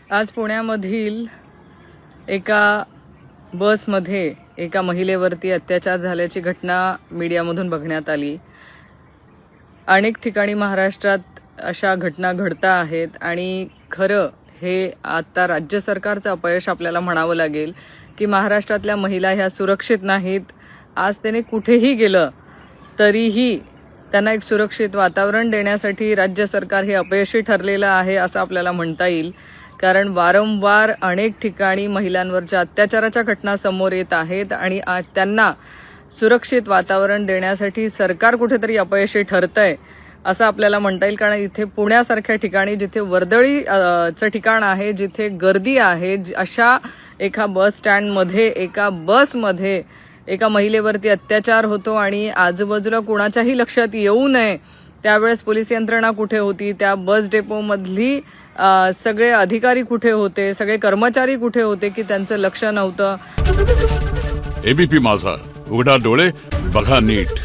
आज पुण्यामधील एका बसमध्ये एका महिलेवरती अत्याचार झाल्याची घटना मीडियामधून बघण्यात आली। अनेक ठिकाणी महाराष्ट्रात अशा घटना घडता आहेत आणि खरं हे आता राज्य सरकारचं अपयश आपल्याला म्हणावं लागेल की महाराष्ट्रातल्या महिला ह्या सुरक्षित नाहीत। आज त्याने कुठेही गेलं तरीही त्यांना एक सुरक्षित वातावरण देण्यासाठी राज्य सरकार हे अपयशी ठरलेलं आहे असं आपल्याला म्हणता येईल। कारण वारंवार अनेक ठिकाणी महिलांवरच्या अत्याचाराच्या घटना समोर येत आहेत आणि त्यांना सुरक्षित वातावरण देण्यासाठी सरकार कुठेतरी अपयशी ठरतंय असं आपल्याला म्हणता येईल। कारण इथे पुण्यासारख्या ठिकाणी जिथे वर्दळीचं ठिकाण आहे, जिथे गर्दी आहे, अशा एका बस स्टँडमध्ये एका बसमध्ये एका महिलेवरती अत्याचार होतो आणि आजूबाजूला कुणाच्याही लक्षात येऊ नये त्यावेळेस पोलीस यंत्रणा कुठे होती, त्या बस डेपोमधली सगळे अधिकारी कुठे होते, सगळे कर्मचारी कुठे होते की त्यांचं लक्ष नव्हतं। एबीपी माझा, उघडा डोळे बघा नीट।